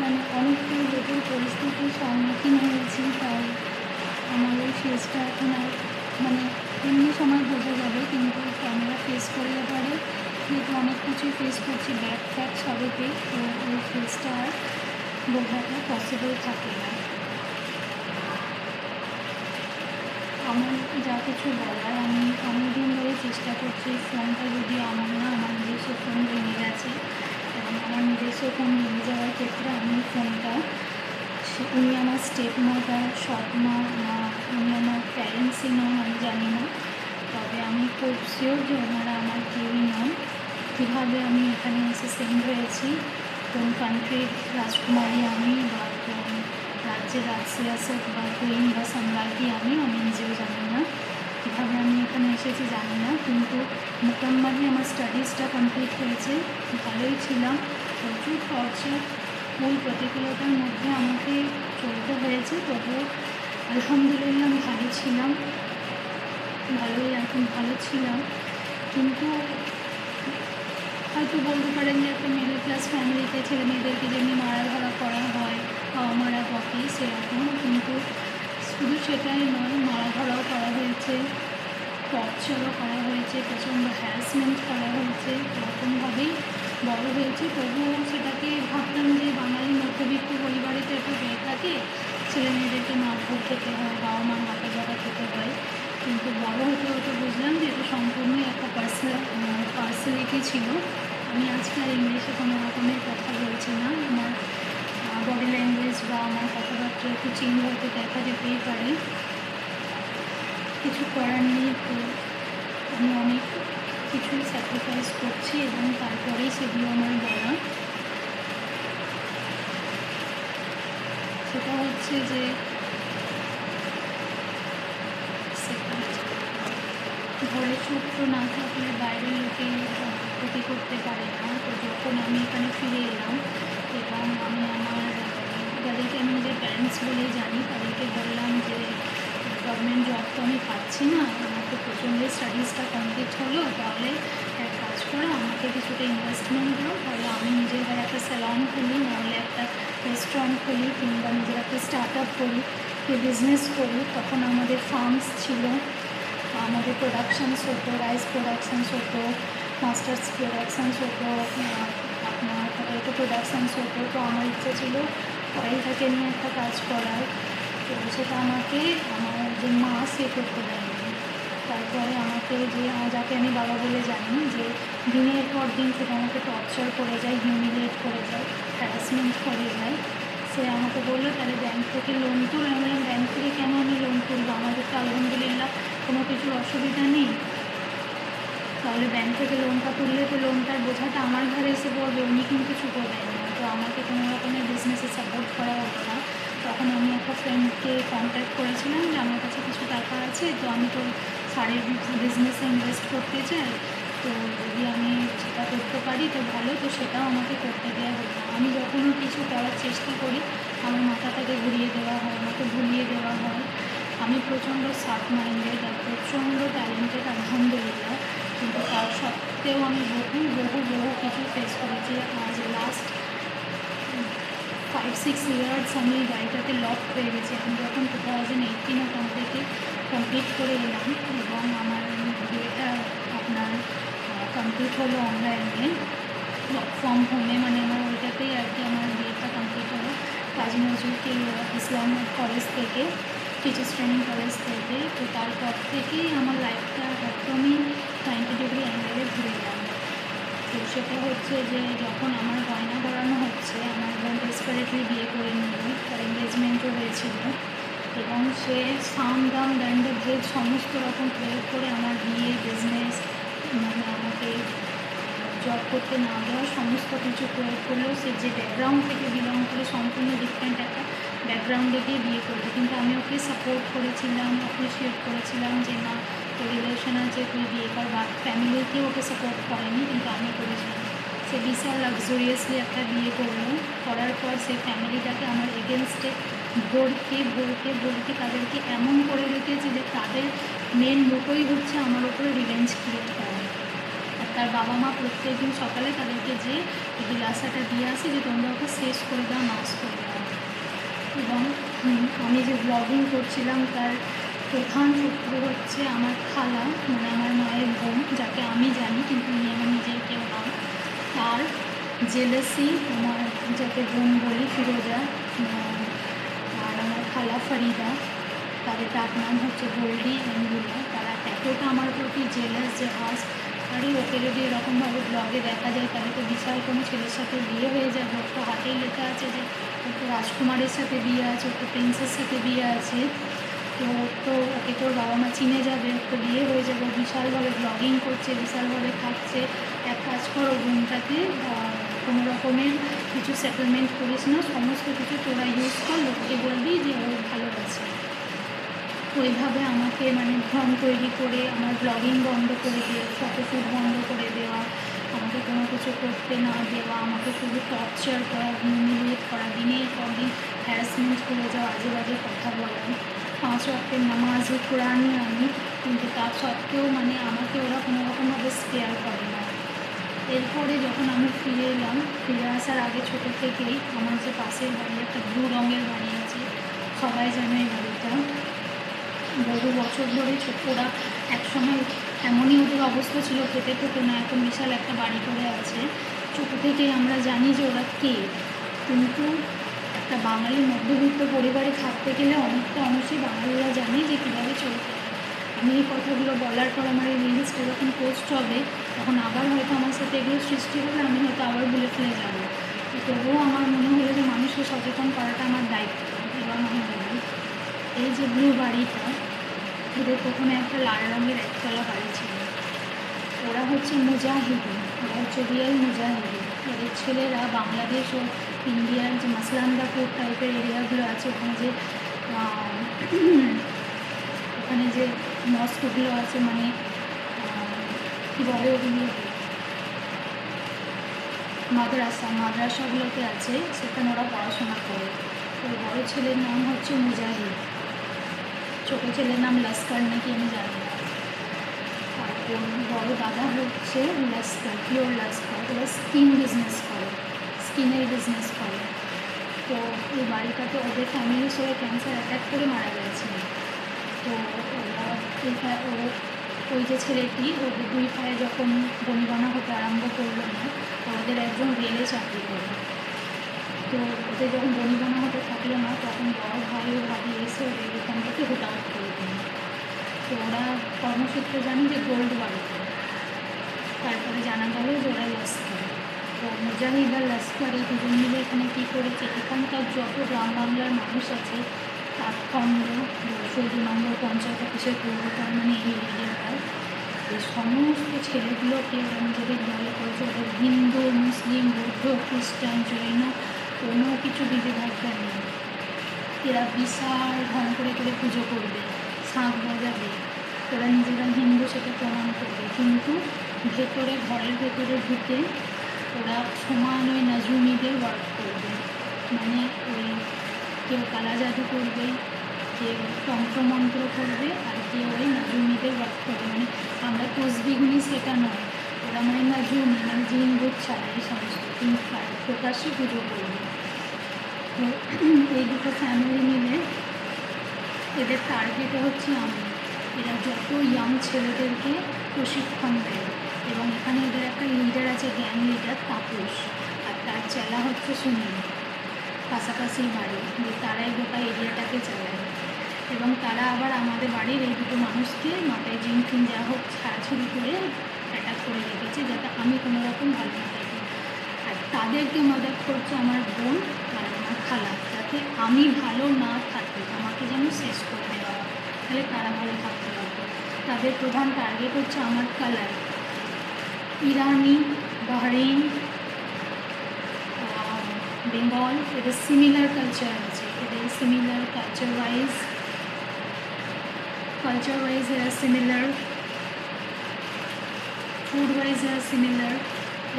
মানে অনেকটা জটিল পরিস্থিতির সম্মুখীন হয়েছি, তাই আমার ওই ফেসটা এখন আর মানে এমনি সময় বোঝা যাবে, কিন্তু ক্যামেরা ফেস করলে পরে যেহেতু অনেক কিছুই ফেস করছি ব্যাক ফ্যাক সবেতেই, তো ওই ফেসটা আর বোঝাটা পসিবল থাকে না। আমার যা কিছু বলার, আমি অনেকদিন ধরে চেষ্টা করছি, ফোনটা যদি আমার না, আমার নিজস্ব ফোন ভেঙে গেছে এবং আমার নিজস্ব ফোন ভেঙে যাওয়ার ক্ষেত্রে আমি ফোনটা, উনি আমার স্টেপ মাদার, সৎ মা, উনি আমার প্যারেন্টসই নন আমি জানি না, তবে আমি খুব শিওর যে ওনারা আমার কেউই নন। কীভাবে আমি এখানে এসে সেন্ড হয়েছি, কোন কান্ট্রির রাজকুমারী আমি, বা কোন রাজ্যের রাজসিয়াসক বা কুইন বা সম্রাজ্ঞী আমি নিজেও জানি না। কীভাবে আমি এখানে এসেছি জানি না, কিন্তু মোটামুটি আমার স্টাডিজটা কমপ্লিট হয়েছে, ভালোই ছিলাম। প্রচুর টর্চার, মূল প্রতিকূলতার মধ্যে আমাকে চলতে হয়েছে, তবুও আলহামদুলিল্লাহ আমি ভালো ছিলাম, ভালো ছিলাম। কিন্তু হয়তো বলতে পারেন যে একটা মিডল ক্লাস ফ্যামিলিতে ছেলে মেয়েদেরকে যেমনি মারা ধরা করা হয়, বাবা মারা বকে সেরকম, কিন্তু শুধু সেটাই নয়, মারা ধরাও করা হয়েছে, টর্চারও করা হয়েছে, প্রচণ্ড হ্যারাসমেন্ট করা হয়েছে। এরকমভাবেই বড় হয়েছে, তবুও সেটাকে ভাবতাম যে বাঙালি মধ্যবিত্ত পরিবারে তো এটা হয়ে থাকে, ছেলে মেয়েদেরকে মারধর খেতে হয়, বাবা মার হাতে ধরা খেতে হয়। কিন্তু বড় হতে হতে বুঝলাম যে এটা সম্পূর্ণই একটা পার্সোনালিটি ছিল। আমি আজকে আর ইংলিশে কোনো রকমের কথা বলছি না, আমার বডি ল্যাঙ্গুয়েজ বা আমার কথাবার্তা একটু চেঞ্জ হতে দেখা যেতেই পারে, কিছু করার নেই। তো আমি অনেক কিছুই স্যাক্রিফাইস করছি এবং তারপরেই সেগুলো আমার বলা। সেটা হচ্ছে যে ঘরে সূত্র না থাকলে বাইরের লোকে ক্ষতি করতে পারে না। তো যখন আমি এখানে ফিরে এলাম এবং আমি আমার যাদেরকে আমি নিজের প্যারেন্টস বলেই জানি, তাদেরকে বললাম যে গভর্নমেন্ট জব তো আমি পাচ্ছি না, আমার তো প্রচণ্ড স্টাডিজটা কমপ্লিট হলো, তাহলে এক কাজ করো, আমাকে কিছুটা ইনভেস্টমেন্ট দাও, তাহলে আমি নিজের ঘরে একটা স্যালন খুলি, নাহলে একটা রেস্টুরেন্ট খুলি, কিংবা নিজের একটা স্টার্ট আপ করি, বিজনেস করি। তখন আমাদের ফার্মস ছিল, আমাদের প্রোডাকশানস হতো, রাইস প্রোডাকশানস হতো, মাস্টার্স প্রোডাকশানস হতো, আপনার পটেটো প্রোডাকশানস হতো। তো আমার ইচ্ছা ছিল অয়েলটাকে নিয়ে একটা কাজ করার, তো সেটা আমাকে আমার যে মা সে করতে দেয়নি। তারপরে আমাকে যে যাকে আমি বাবা বলে জানি, যে দিনের পর দিন শুধু আমাকে টর্চার করে যায়, হিউমিলিয়েট করে যায়, হ্যারাসমেন্ট করে যায়, সে আমাকে বললো তাহলে ব্যাংক থেকে লোন তুল। আমি বললাম ব্যাংক থেকে কেন আমি লোন তুলবো, আমাদের তো আলহামদুলিল্লাহ কোনো কিছুর অসুবিধা নেই, তাহলে ব্যাংক থেকে লোনটা তুললে তো লোনটার বোঝাটা আমার ঘরে এসে পড়বে, উনি কিন্তু কিছু করবেন না। তো আমাকে কোনো রকমের বিজনেসে সাপোর্ট করা হতো না। তখন আমি একটা ফ্রেন্ডকে কন্ট্যাক্ট করেছিলাম যে আমার কাছে কিছু টাকা আছে, তো আমি তো শাড়ির বিজনেসে ইনভেস্ট করতে চাই, তো যদি আমি সেটা করতে পারি তো ভালো, তো সেটাও আমাকে করতে দেওয়া হতো না। আমি যখনও কিছু করার চেষ্টা করি আমার মাথাটাকে ঘুরিয়ে দেওয়া হয়, আমাকে ভুলিয়ে দেওয়া হয়। আমি প্রচণ্ড শার্প মাইন্ডেড আর প্রচণ্ড ট্যালেন্টেড আলহামদুলিল্লাহ, কিন্তু তার সত্ত্বেও আমি বহু বহু বহু কিছু ফেস করেছি। আজ লাস্ট 5-6 ইয়ার্স আমি গাড়িটাতে লক হয়ে গেছি। আমি যখন 2018 কমপ্লিট করে এলাম এবং আমার বিয়েটা আপনার কমপ্লিট হলো অনলাইনে, ওয়ার্ক ফ্রম হোমে, মানে আমার ওইটাতেই আর কি আমার বিয়েটা কমপ্লিট হলো কাজী নজরুল ইসলাম কলেজ থেকে, টিচার্স ট্রেনিং কলেজ থেকে। তো তারপর থেকেই আমার লাইফটা একদমই 90 ডিগ্রি অ্যাঙ্গেলে ঘুরে গেল। তো সেটা হচ্ছে যে যখন আমার গয়না করানো হচ্ছে, আমার বোন ডেসপারেটলি বিয়ে করে নিল, তার এঙ্গেজমেন্টও হয়েছিল এবং সে সাম দাম দণ্ড ভেদ সমস্ত রকম প্রয়োগ করে আমার বিয়ে, বিজনেস, মানে আমাকে জব করতে না দেওয়া সমস্ত কিছু প্রয়োগ করলেও, সে যে ব্যাকগ্রাউন্ড থেকে বিলং করে সম্পূর্ণ ডিফারেন্ট একটা ব্যাকগ্রাউন্ডে গিয়ে বিয়ে করবে। কিন্তু আমি ওকে সাপোর্ট করেছিলাম, অ্যাপ্রিসিয়েট করেছিলাম যে না তোর রিলেশন আছে, তুই বিয়ে কর, বা ফ্যামিলিকেও ওকে সাপোর্ট করেনি, কিন্তু আমি করেছিলাম। সে বিশাল লাক্সুরিয়াসলি একটা বিয়ে করলো, করার পর সেই ফ্যামিলিটাকে আমার এগেনস্টে ভরকে ভরকে ভরকে তাদেরকে এমন করে রেখেছে যে তাদের মেন মোটোই হচ্ছে আমার উপরে রিভেঞ্জ ক্রিয়েট করা। তার বাবা মা প্রত্যেক দিন সকালে তাদেরকে যে দিলাসাটা দিয়ে আসে যে তোমরা ওকে শেষ করে দাও, নাশ করে দাও। এবং আমি যে ব্লগিং করছিলাম তার প্রধান শত্রু হচ্ছে আমার খালা, মানে আমার মায়ের বোন, যাকে আমি জানি কিন্তু উনি আমার নিজের কেউ নয়। তার জেলেসি, আমার যাকে বোন বলি ফিরোজা, আর আমার খালা ফরিদা, তাদের ডাক নাম হচ্ছে গোল্ডি অ্যান্ডুলা, তারা এতটা আমার প্রতি জেলাস যে আজ আরে ওকে যদি এরকমভাবে ব্লগে দেখা যায় তাহলে তো বিশাল কোনো ছেলের সাথে বিয়ে হয়ে যাবে। ওর তো হাতেই লেখা আছে যে ওর তো রাজকুমারের সাথে বিয়ে আছে, ওর তো প্রিন্সের সাথে বিয়ে আছে, তো ওকে তোর বাবা মা চিনে যাবে, ওর তো বিয়ে হয়ে যাবে। বিশালভাবে ব্লগিং করছে, বিশালভাবে খাচ্ছে। এক কাজ করো, বোনটাকে কোনো রকমের কিছু সেটেলমেন্ট করিস না, সমস্ত কিছু তোরা ইউজ কর, লোককে বলবি যে ও ভালোবাসে। ওইভাবে আমাকে মানে ভ্রম তৈরি করে আমার ব্লগিং বন্ধ করে দেওয়া, ফটোশ্যুট বন্ধ করে দেওয়া, আমাকে কোনো কিছু করতে না দেওয়া, আমাকে শুধু টর্চার করা, হিউমিলিয়েট করা, দিনের পর দিন হ্যারাসমেন্ট করে যাওয়া, আজে বাজে কথা বলা। 5 ওয়াক্তের নামাজ কোরআনই আমি, কিন্তু তার সত্ত্বেও মানে আমাকে ওরা কোনো রকমভাবে স্পেয়ার করে না। এরপরে যখন আমি ফিরে এলাম, ফিরে আসার আগে ছোটো থেকেই আমার যে পাশের বাড়ি, একটা ব্লু রঙের বাড়ি আছে, সবাই জানে এই বাড়িটা, বহু বছর ধরে ওরা একসময় এমনই ওদের অবস্থা ছিল, খেতে খেতে না, এখন বিশাল একটা বাড়ি করে আছে। ছোটো থেকেই আমরা জানি যে ওরা কে, কিন্তু একটা বাঙালি মধ্যবিত্ত পরিবারে থাকতে গেলে অনেকটা অংশে বাঙালিরা জানে যে কীভাবে চলতে হয়। আমি এই কথাগুলো বলার পর আমার এই রিলসটা যখন পোস্ট হবে তখন আবার হয়তো আমার সাথে এগুলো সৃষ্টি হবে, আমি হয়তো আবার ভুলে ফেলে যাবো। তবুও আমার মনে হলো যে মানুষকে সচেতন করাটা আমার দায়িত্ব। এবং আমি বলি, এই যে ব্লু বাড়িটা, এদের প্রথমে একটা লাল রঙের একতলা বাড়ি ছিল। ওরা হচ্ছে মুজাহিদি, ওরা হচ্ছে রিয়েল মুজাহিদি। ওদের ছেলেরা বাংলাদেশ ও ইন্ডিয়ার যে মাসলান্দাপুর টাইপের এরিয়াগুলো আছে, ওখানে যে মস্কগুলো আছে, মানে কী বলে ওগুলো, মাদ্রাসাগুলোতে আছে, সেখানে ওরা পড়াশোনা করে। ওর বড়ো ছেলের নাম হচ্ছে মুজাহিদ, ছোটো ছেলের নাম লস্কর নাকি আমি জানি না। আর ওর বড়ো দাদা হচ্ছে লস্কর, পিওর লস্কর। ওরা স্কিনের বিজনেস করে। তো এই বাড়িটাতে ওদের ফ্যামিলির সবাই ক্যান্সার অ্যাটাক করে মারা গেছে। তো ওরা ওই যে ছেলেটি, ওদের 2 ভাই যখন বনিবনা হতে আরম্ভ করলো না, ওদের একজন রেলে চাকরি করে। তো ওদের যখন বনিবনা হতে থাকলো না, তখন বড় ভাই ও ভাবি এসে ওদের এখান থেকে হুট আউট করে দিল। তো ওরা কর্মসূত্রে জানি যে গোল্ড বাড়িতে। তারপরে জানা গেল যে ওরা লস্কর। তো মুজাহিদ আর লস্কর এই দুজন মিলে এখানে কী করেছে, এখানকার যত গ্রাম বাংলার মানুষ আছে, কাঠখণ্ড, 2 নম্বর পঞ্চায়েত অফিসের পূর্বতার, মানে এই এরিয়াটার, এই সমস্ত ছেলেগুলোকে ওরা নিজেদের দলে করেছে। ওদের হিন্দু, মুসলিম, বৌদ্ধ, খ্রিস্টান, জৈন কোনো কিছু বিধিভাবটা নেই। এরা বিশাল ঢং করে পুজো করবে, শাঁখ বাজাবে, ওরা নিজেরা হিন্দু সেটা প্রমাণ করবে, কিন্তু ঘরের ভেতরে ঢুকে ওরা সমান ওই নাজুমিদের ওয়ার্ক করবে। মানে ওই কেউ কালা জাদু করবে, কেউ তন্ত্রমন্ত্র করবে, আর কেউ ওই নাজুমিদের ওয়ার্ক করবে। মানে আমরা তসবিগুনি সেটা নয়, ওরা মানে নাজুমি, মানে জিন ভূত ছাড়া এই সমস্ত প্রকাশ্যে পুজো করবে। তো এই দুটো ফ্যামিলি মিলে এদের টার্গেটে হচ্ছে আমি। এরা যত ইয়াং ছেলেদেরকে প্রশিক্ষণ দেয়, এবং এখানে এদের একটা লিডার আছে, গ্যাং লিডার তাপস, আর তার চেলা হচ্ছে সুনীল, পাশাপাশি বাড়ি, যে তারাই গোটা এরিয়াটাকে চালায়। এবং তারা আবার আমাদের বাড়ির এই দুটো মানুষকে মাথায় জিন ফিন যা হোক ছাড়াছুড়ি করে অ্যাটাক করে রেখেছে, যাতে আমি কোনো রকম ভালো না থাকি। আর তাদেরকে মদত করছে আমার বোন আর আমার খালা, যাতে আমি ভালো না থাকি, আমাকে যেন শেষ করে দেওয়া হয়, তাহলে তারা ভালো থাকতে পারবে। তাদের প্রধান টার্গেট হচ্ছে আমার কালার। ইরানি, বাহরিন, বেঙ্গল, এদের সিমিলার কালচার আছে, এদের সিমিলার কালচার ওয়াইজ এরা সিমিলার, ফুড ওয়াইজ এরা সিমিলার,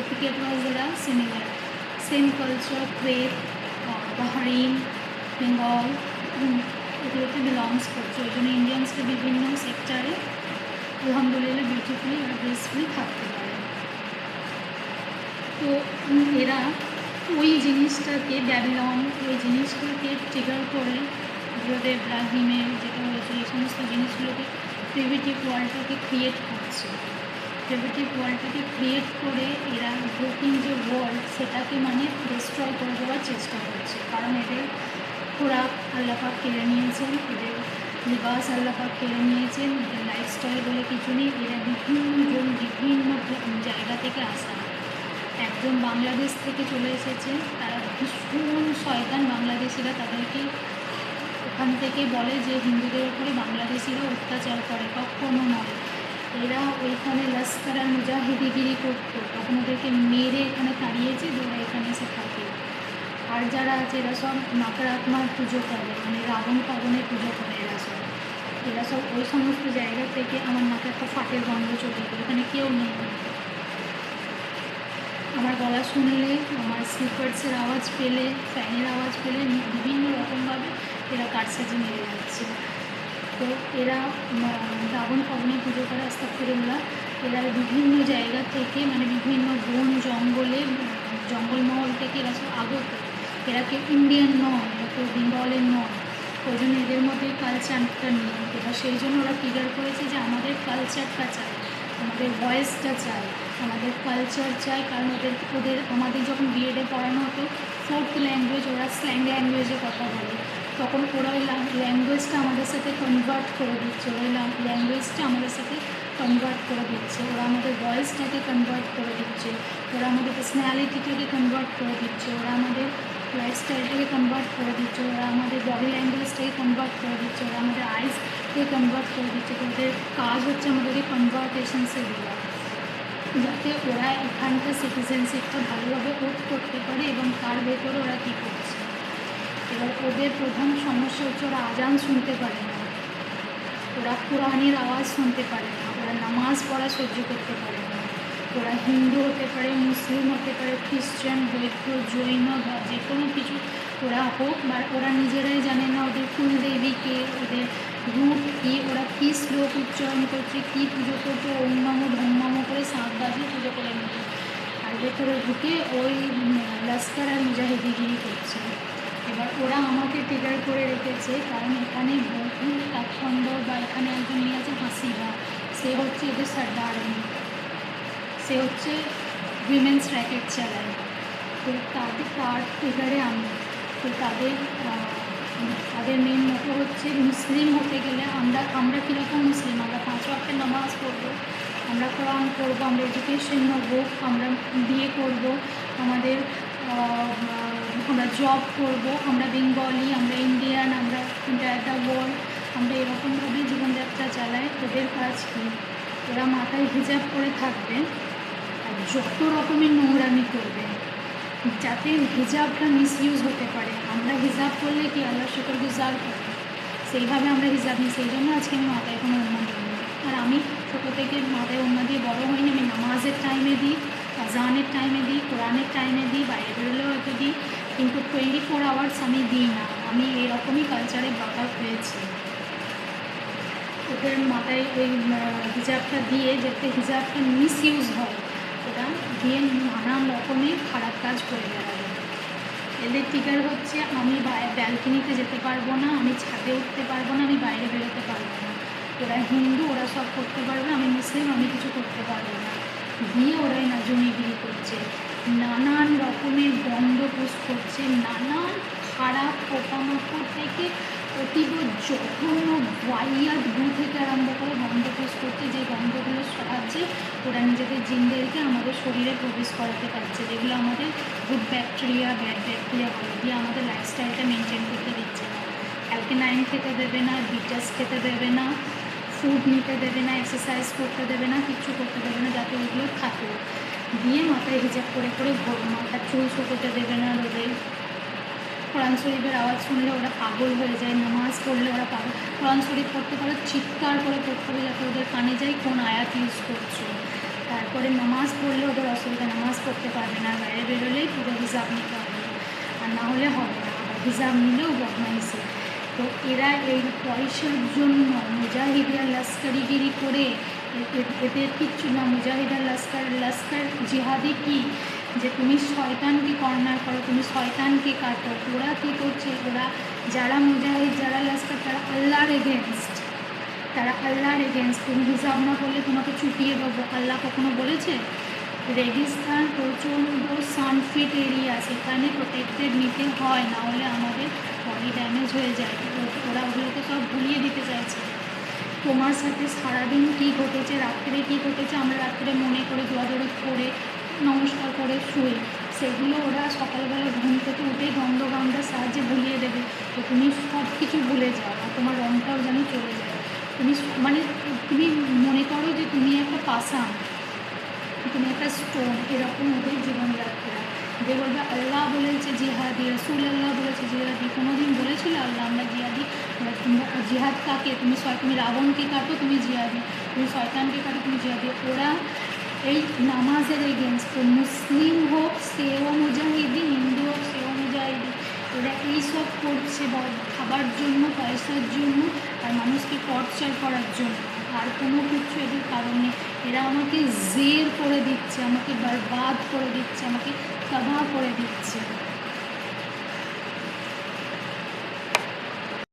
এটিকেট ওয়াইজ এরা similar, same culture, Kuwait, Bahrain, Bengal এগুলোকে বিলংস করছে। ওই জন্য ইন্ডিয়ানসকে বিভিন্ন সেক্টরে আলহামদুলিল্লাহ বিউটিফুলি আর গ্রেসফুলি থাকতে পারে। তো এরা ওই জিনিসটাকে ব্যাবিলন, ওই জিনিসটাকে ট্রিগার করে হজরত ইব্রাহিমের যেটা হয়েছে এই সমস্ত জিনিসগুলোকে প্রিভিটিভ ওয়ার্ল্ডটাকে ক্রিয়েট করছে। প্রিভিটিভ ওয়ার্ল্ডটাকে ক্রিয়েট করে এরা ব্রোকিং যে ওয়ার্ল্ড সেটাকে মানে ডিস্ট্রয় করে দেওয়ার চেষ্টা করছে। কারণ এদের খোরাক আল্লাপাক কেড়ে নিয়েছেন, এদের লিবাস আল্লাপাক কেড়ে নিয়েছেন, এদের লাইফস্টাইল বলে কিছু নেই। এরা বিভিন্ন জায়গা থেকে আসা। একজন বাংলাদেশ থেকে চলে এসেছেন, তারা ভীষণ শয়তান বাংলাদেশিরা, তাদেরকে ওখান থেকে বলে যে হিন্দুদের উপরে বাংলাদেশিরা অত্যাচার করে, কখনো নয়। এরা ওইখানে লস্কর আর মুজাহিদিগিরি করতো, তখন ওদেরকে মেরে এখানে তাড়িয়েছে, ওরা এখানে এসে থাকে। আর যারা আছে এরা সব নাকারাত্মার পুজো করে, মানে রাবণ ফাবনের পুজো করে। এরা সব ওই সমস্ত জায়গা থেকে আমার মাথায় একটা ফাটের গন্ধ চলে গেল, এখানে কেউ নেই। আমার গলা শুনলে, আমার স্লিপার্সের আওয়াজ পেলে, ফ্যানের আওয়াজ পেলে বিভিন্ন রকমভাবে এরা কারসাজি মেরে যাচ্ছে। তো এরা রাবণ ফাবনে পুজো করে আস্তাগফিরুল্লাহ। এরা বিভিন্ন জায়গা থেকে মানে বিভিন্ন বন জঙ্গলে, জঙ্গলমহল থেকে এরা সব আগত। এরা কেউ ইন্ডিয়ান নয়, এরা কেউ বেঙ্গলের নয়। ওই জন্য এদের মধ্যে কালচারটা নেই। এবার সেই জন্য ওরা ক্লিয়ার করেছে যে আমাদের কালচারটা চাই, আমাদের ভয়েসটা চাই, আমাদের কালচার চাই। কারণ ওদের আমাদের যখন বিএডে পড়ানো হতো 4th ল্যাঙ্গুয়েজ, ওরা স্ল্যাং ল্যাঙ্গুয়েজে কথা বলে, তখন ওরা ওই ল্যাঙ্গুয়েজটা আমাদের সাথে কনভার্ট করে দিচ্ছে, ওই ল্যাঙ্গুয়েজটা আমাদের সাথে কনভার্ট করে দিচ্ছে, ওরা আমাদের ভয়েসটাকে কনভার্ট করে দিচ্ছে, ওরা আমাদের পার্সোনালিটিটাকে কনভার্ট করে দিচ্ছে, ওরা আমাদের লাইফস্টাইলটাকে কনভার্ট করে দিচ্ছে, ওরা আমাদের বডি ল্যাঙ্গুয়েজটাকে কনভার্ট করে দিচ্ছে, ওরা আমাদের আইসকে কনভার্ট করে দিচ্ছে। তো ওদের কাজ হচ্ছে আমাদেরকে কনভার্টেশনসে দেওয়া, যাতে ওরা এখানকার সিটিজেনশিপটা ভালোভাবে ওট করতে পারে এবং তার ভেতরে ওরা কী করছে। এবার ওদের প্রধান সমস্যা হচ্ছে ওরা আজান শুনতে পারে না, ওরা কোরআনের আওয়াজ শুনতে পারে না, ওরা নামাজ পড়া সহ্য করতে পারে না। ওরা হিন্দু হতে পারে, মুসলিম হতে পারে, খ্রিশ্চান, বৌদ্ধ, জৈন বা যে কোনো কিছু ওরা হোক, বা ওরা নিজেরাই জানে না ওদের কুলদেবীকে, ওদের রূপ কী, ওরা কী শ্লোক উচ্চারণ করছে, কী পুজো করছে, ওম নমো ধম নমো করে 7 বাজিয়ে পুজো করে নিচ্ছে। আর ভেতরে ঢুকে ওই লস্কর আর মুজাহিদিগিরি করছে। এবার ওরা আমাকে ট্রিগার করে রেখেছে, কারণ এখানে বহু কাঠখণ্ডর বা এখানে একজন নিয়ে আছে হাসিবা, সে হচ্ছে এদের সর্দারনি, সে হচ্ছে উইমেন্স র্যাকেট চালায়। তো তার ট্রিগারে আমি, তো তাদের মেন মতো হচ্ছে মুসলিম হতে গেলে আমরা কীরকম মুসলিম, আমরা 5 ওয়াক্তের নামাজ পড়বো, আমরা কোরআন পড়বো, আমরা এডুকেশন নেবো, আমরা বিয়ে করবো, আমরা জব করবো, আমরা বেঙ্গলি, আমরা ইন্ডিয়ান, আমরা দ্য ওয়ার্ল্ড, আমরা এরকমভাবে জীবনযাত্রা চালাই। ওদের কাজ কী, ওরা মাথায় হিজাব করে থাকবে আর যত রকমের নোংরামি করবে যাতে হিজাবটা মিসইউজ হতে পারে। আমরা হিজাব করলে কি আল্লাহ শুকরগুজার করি, সেইভাবে আমরা হিজাব নিই। সেই জন্য আজকে আমি মাথায় কোনো ওড়না দিই। আর আমি ছোটো থেকে মাথায় ওড়না দিয়ে বড়ো হইনি। আমি নামাজের টাইমে দিই, আজানের টাইমে দিই, কোরআনের টাইমে দিই, বাইরে বেরোলেও হয়তো দিই, কিন্তু 24 আওয়ার্স আমি দিই না। আমি এরকমই কালচারে বড় হয়েছি। ওদের মাথায় ওই হিজাবটা দিয়ে যাতে হিজাবটা মিসইউজ হয়, ওরা দিয়ে নানান রকমের খারাপ কাজ করে বেড়াবে। এদের ট্রিগার হচ্ছে আমি ব্যালকনিতে যেতে পারবো না, আমি ছাদে উঠতে পারবো না, আমি বাইরে বেরোতে পারবো না। ওরা হিন্দু, ওরা সব করতে পারবে, আমি মুসলিম, আমি কিছু করতে পারবো না। দিয়ে ওরাই না জমিগিরি করছে, নানান রকমের গন্ধ পোস্ট করছে, নানান খারাপ পোকামাকড় থেকে অতীব জঘন্য ওয়াইয়াত গু থেকে আরম্ভ করে গন্ধ পোস্ট করছে, যে গন্ধগুলোর সাহায্যে ওরা নিজেদের জিনদেরকে আমাদের শরীরে প্রবেশ করাতে পারছে, যেগুলো আমাদের গুড ব্যাকটেরিয়া, ব্যাড ব্যাকটেরিয়া বলে দিয়ে আমাদের লাইফস্টাইলটা মেনটেন করতে দিচ্ছে না। অ্যালকেনাইন খেতে দেবে না, বিটাস খেতে দেবে না, ফুড নিতে দেবে না, এক্সারসাইজ করতে দেবে না, কিচ্ছু করতে দেবে না, যাতে ওইগুলো থাকে। দিয়ে মাথায় হিজাব করে মাথার চুল শুকোতে দেবে না রোদে। কোরআন শরীফের আওয়াজ শুনলে ওরা পাগল হয়ে যায়, নামাজ পড়লে ওরা পাগল। কোরআন শরীফ পড়তে পারে চিৎকার করে পড়তে হবে, যাতে ওদের কানে যায় কোন আয়াত ইউজ করছো। তারপরে নামাজ পড়লে ওদের অসুবিধা, নামাজ পড়তে পারবে না, বাইরে বেরোলেই পুরো হিসাব নিতে হবে, আর না হলে হবে না। আবার হিসাব নিলেও বদমাইশি। তো এরা এই পয়সার জন্য মুজাহিদিয়া লস্করিগিরি করে, এদের কিচ্ছু না। মুজাহিদা লস্কর জিহাদি কি, যে তুমি শয়তানকে কর্নার করো, তুমি শয়তানকে কাটো। ওরা কী করছে, ওরা যারা মুজাহিদ, যারা লস্কর, তারা আল্লাহর এগেনস্ট, তারা আল্লাহর এগেনস্ট। তুমি হিসাব না করলে তোমাকে চুটিয়ে দেবো, আল্লাহ কখনো বলেছে? রেগিস্তান প্রচণ্ড সানফিট এরিয়া, সেখানে প্রোটেক্টেড নিতে হয়, না হলে আমাদের বডি ড্যামেজ হয়ে যায়। ওরা ওগুলোকে সব ভুলিয়ে দিতে চাইছে। তোমার সাথে সারাদিন কী ঘটেছে, রাত্রে কী ঘটেছে, আমরা রাত্রে মনে করে দোয়াদৌড়ি করে নমস্কার করে শুই, সেগুলো ওরা সকালবেলা ঘুম থেকে উঠে গন্ধগান্ধার সাহায্যে ভুলিয়ে দেবে। তো তুমি সব কিছু ভুলে যাও আর তোমার রঙটাও যেন চলে যায়। তুমি মানে তুমি মনে করো যে তুমি একটা পাষাণ, তুমি একটা স্টোন, এরকম ওদের জীবনযাত্রা। যে বলবে আল্লাহ বলেছে জিহাদি, রসুল আল্লাহ বলেছে জিহাদি, কোনো দিন বলেছিল আল্লাহ আমরা জিহাদি? জিহাদ কাকে? তুমি রাবণকে কাটো তুমি জিহাদি, তুমি শয়তানকে কাটো তুমি জিহাদি। ওরা এই নামাজের এগেনস্ট, মুসলিম হোক সেও মুজাহিদি, হিন্দু হোক সেও মুজাহিদি। ওরা এইসব করছে খাবার জন্য, পয়সার জন্য, আর মানুষকে টর্চার করার জন্য, আর কোনো কিছু এদের কারণ নেই। এরা আমাকে জের করে দিচ্ছে, আমাকে বরবাদ করে দিচ্ছে, আমাকে তবাহ করে দিচ্ছে।